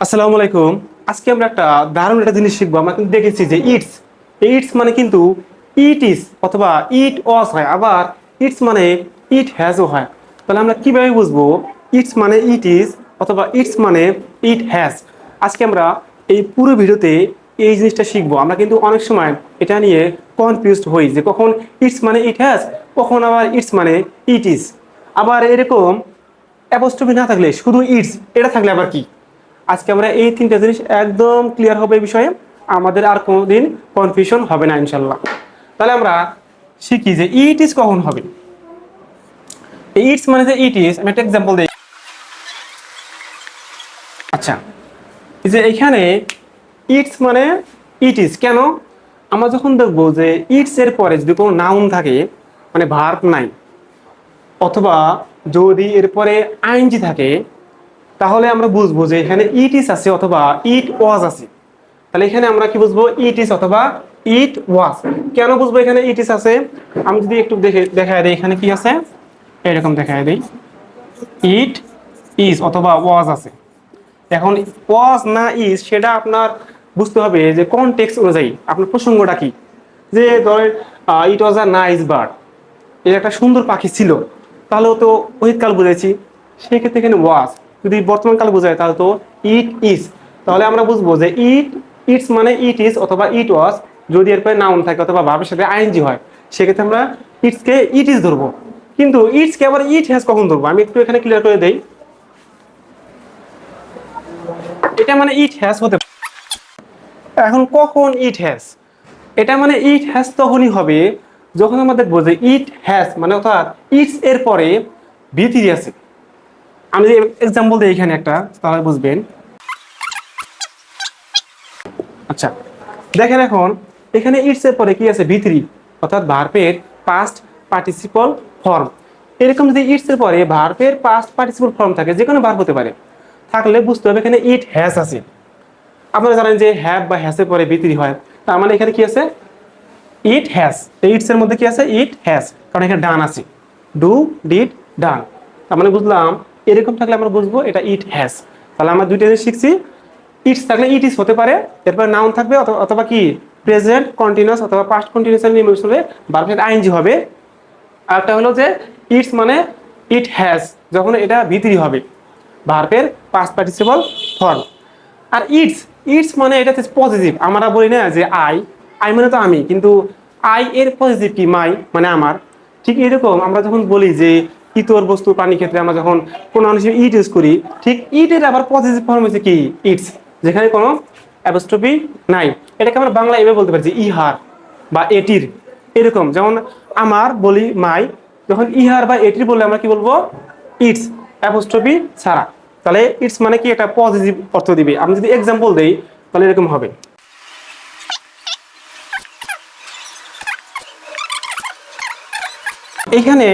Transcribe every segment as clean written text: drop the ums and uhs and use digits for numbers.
আসসালামু আলাইকুম। আজকে আমরা দারুণ একটা জিনিস শিখবো। আমরা কিন্তু দেখেছি যে ইটস মানে কিন্তু ইট ইজ অথবা ইট ওয়াজ হয়, আবার ইটস মানে ইট হ্যাজও হয়। তাহলে আমরা কিভাবে বুঝবো ইটস মানে ইট ইজ অথবা ইটস মানে ইট হ্যাজ? আজকে আমরা এই পুরো ভিডিওতে এই জিনিসটা শিখবো। আমরা কিন্তু অনেক সময় এটা নিয়ে কনফিউজড হই যে কখন ইটস মানে ইট হ্যাজ, কখন আবার ইটস মানে ইট ইজ। আবার এরকম অ্যাপোস্ট্রফি না থাকলে শুধু ইটস এটা থাকলে আবার কি? আজকে আমরা এই তিনটা জিনিস একদম ক্লিয়ার হবে এই বিষয়ে। আমাদের আর কোনোদিন কনফিউশন হবে না ইনশাল্লাহ। তাহলে আমরা শিখি যে ইট ইজ কখন হবে। ইটস মানে যে ইট ইজ, আমি একটা এক্সাম্পল দিই। আচ্ছা, এই যে এখানে ইটস মানে ইট ইজ কেন? আমরা যখন দেখবো যে ইটস এর পরে যদি কোনো নাউন থাকে, মানে ভার্ব নাই, অথবা যদি এরপরে আইএনজি থাকে, তাহলে আমরা বুঝবো যে এখানে ইট ইজ আছে অথবা ইট ওয়াজ আছে। তাহলে এখানে আমরা কি বুঝবো? ইট ইজ অথবা ইট ওয়াজ। কেন বুঝবো এখানে ইট ইজ আছে? আমি যদি একটু দেখায় দিই এখানে কি আছে, এরকম দেখায় দিই, ইট ইজ অথবা ওয়াজ আছে। এখন ওয়াজ না ইজ সেটা আপনার বুঝতে হবে যে কনটেক্সট অনুযায়ী আপনার প্রসঙ্গটা কি। যে ধরেন ইট ওয়াজ আ নাইস বার্ড, এর একটা সুন্দর পাখি ছিল, তাহলেও তো অতীতকাল বুঝেছি, সেক্ষেত্রে এখানে ওয়াজ। যদি বর্তমান কাল বোঝায় তাহলে তো ইট ইজ। তাহলে আমরা বুঝবো যে ইটস মানে ইট ইজ অথবা ইট ওয়াজ। যদি এরপরে নাউন থাকে অথবা ভার্বের সাথে আইএনজি হয়, সেক্ষেত্রে আমরা ইটসকে ইট ইজ ধরবো। কিন্তু ইটসকে আবার ইট হ্যাজ কখন ধরবো? আমি একটু এখানে ক্লিয়ার করে দেই। এটা মানে ইট হ্যাজ হতে পারে। এখন কখন ইট হ্যাজ? এটা মানে ইট হ্যাজ তখনই হবে যখন আমরা দেখবো যে ইট হ্যাজ মানে অর্থাৎ ইটস এর পরে ভিতরি আছে। আমি যে এক্সাম্পল দিই এখানে একটা, তাহলে বুঝবেন। আচ্ছা, দেখেন এখন এখানে ইটস এর পরে কি আছে? ভিতরি, অর্থাৎ ভার্বের পাস্ট পার্টিসিপল ফর্ম। এরকম যদি ইটস এর পরে ভার্বের পাস্ট পার্টিসিপল ফর্ম থাকে, যে কোনো ভার্ব হতে পারে, থাকলে বুঝতে হবে এখানে ইট হ্যাজ আছে। আপনারা জানেন যে হ্যাভ বা হ্যাসের পরে ভিতরি হয়, তার মানে এখানে কি আছে? It has. ইটস এর মধ্যে কি আছে? ইট হ্যাজ, কারণ এখানে ডান আছে, ডু ডিড ডান। তার মানে বুঝলাম এরকম থাকলে আমরা বুঝবো এটা ইট হ্যাজ। তাহলে আমরা দুইটা জিনিস শিখছি। ইটস থাকলে ইট ইজ হতে পারে, এরপর নাউন থাকবে অথবা কি প্রেজেন্ট কন্টিনিউয়াস অথবা পাস্ট কন্টিনিউয়াস এর নির্ভর করে ভার্বের আইএনজি হবে। আর একটা হলো যে ইটস মানে ইট হ্যাজ যখন এটা ভিতরি হবে, ভার্বের পাস্ট পার্টিসিপল ফর্ম। আর ইটস ইটস মানে এটা পজিটিভ। আমরা বলি না যে আই, আই মানে তো আমি, কিন্তু আই এর পজিটিভ কি? মাই মানে আমার। ঠিক এরকম আমরা যখন বলি যে ইতর বস্তু প্রাণী ক্ষেত্রে আমরা যখন প্রোনাউন হিসেবে ইট ইউজ করি, ঠিক ইটের আবার পজিটিভ ফর্ম হচ্ছে কি? ইটস, যেখানে কোনো অ্যাপোস্ট্রফি নাই। এটাকে আমরা বাংলা এভাবে বলতে পারি যে ইহার বা এটির। এরকম যেমন আমার বলি মাই, যখন ইহার বা এটির বললে আমরা কি বলবো? ইটস, অ্যাপোস্ট্রফি ছাড়া। তাহলে ইটস মানে কি? একটা পজিটিভ অর্থ দিবে। আমি যদি এক্সাম্পল দেই তাহলে এরকম হবে। এইখানে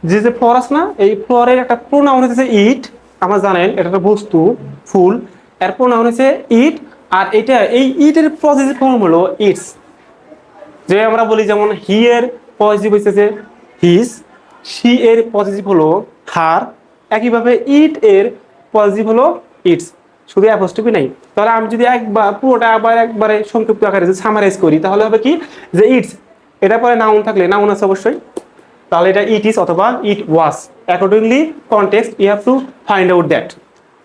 যে যে ফ্লোর আছে না, এই ফ্লোরের একটা প্রোনাউন হচ্ছে ইট। আমরা জানেন এটা একটা বস্তু, ফুল, এর প্রোনাউন হচ্ছে ইট। আর এটা এই ইটের পজিটিভ ফর্ম হলো ইটস। যে আমরা বলি যেমন হি এর পজিটিভ হচ্ছে হিজ, শি এর পজিটিভ হলো হার, একইভাবে ইট এর পজিটিভ হলো ইটস, শুধু অ্যাপোস্ট্রফি নাই। তাহলে আমি যদি একবার পুরোটা আবার একবারে সংক্ষিপ্ত আকারে যদি সামারাইজ করি, তাহলে হবে কি? যে ইটস, এটা পরে নাউন থাকলে, নাউন আছে অবশ্যই, তাহলে এটা ইট ইজ অথবা it was. Accordingly context you have to find out that.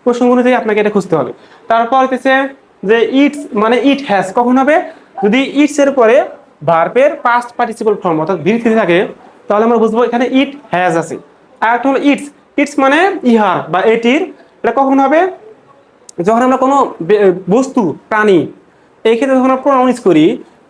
প্রসঙ্গ অনুযায়ী আপনাকে এটা খুঁজতে হবে। তারপর হচ্ছে যে ইটস মানে ইট হ্যাজ কখন হবে? যদি ইটস এর পরে ভার্বের পাস্ট পার্টিসিপল ফর্ম অর্থাৎ ভিতরি থাকে, তাহলে আমরা বুঝবো এখানে ইট হ্যাজ আছে। আর একটা হলো ইটস, ইটস মানে ইহার বা এটির। এটা কখন হবে? যখন আমরা কোনো বস্তু প্রাণী এই ক্ষেত্রে যখন আমরা প্রোনাউন ইউজ করি,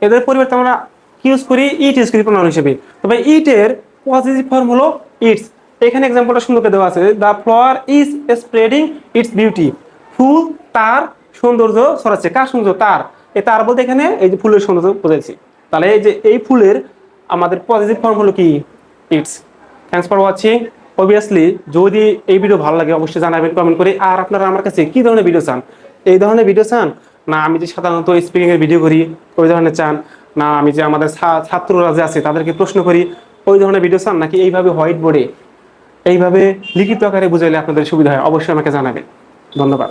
এদের পরিবর্তে আমরা কি ইউজ করি? ইট ইউজ করি প্রোনাউন হিসেবে। তবে ইটের পজিটিভ ফর্ম হলো ইটস। এখানে এক্সাম্পলটা সুন্দর করে দেওয়া আছে, the flower is spreading its beauty. ফুল তার সৌন্দর্য ছড়াচ্ছে। কার সৌন্দর্য? তার। এই তার বলতে এখানে এই যে ফুলের সৌন্দর্য বোঝাচ্ছি। তাহলে এই যে এই ফুলের আমাদের পজিটিভ ফর্ম হলো কি? It's. Thanks for watching. Obviously যদি এই ভিডিও ভালো লাগে অবশ্যই জানাবেন কমেন্ট করে। আর আপনারা আমার কাছে কি ধরনের ভিডিও চান? এই ধরনের ভিডিও চান, না আমি যে সাধারণত স্পিকিং এর ভিডিও করি ওই ধরনের চান, না আমি যে আমাদের ছাত্ররা যে আছে তাদেরকে প্রশ্ন করি ওই ধরনের ভিডিও চান, নাকি এইভাবে হোয়াইট বোর্ডে এইভাবে লিখিত আকারে বুঝাইলে আপনাদের সুবিধা হয়? অবশ্যই আমাকে জানাবেন। ধন্যবাদ।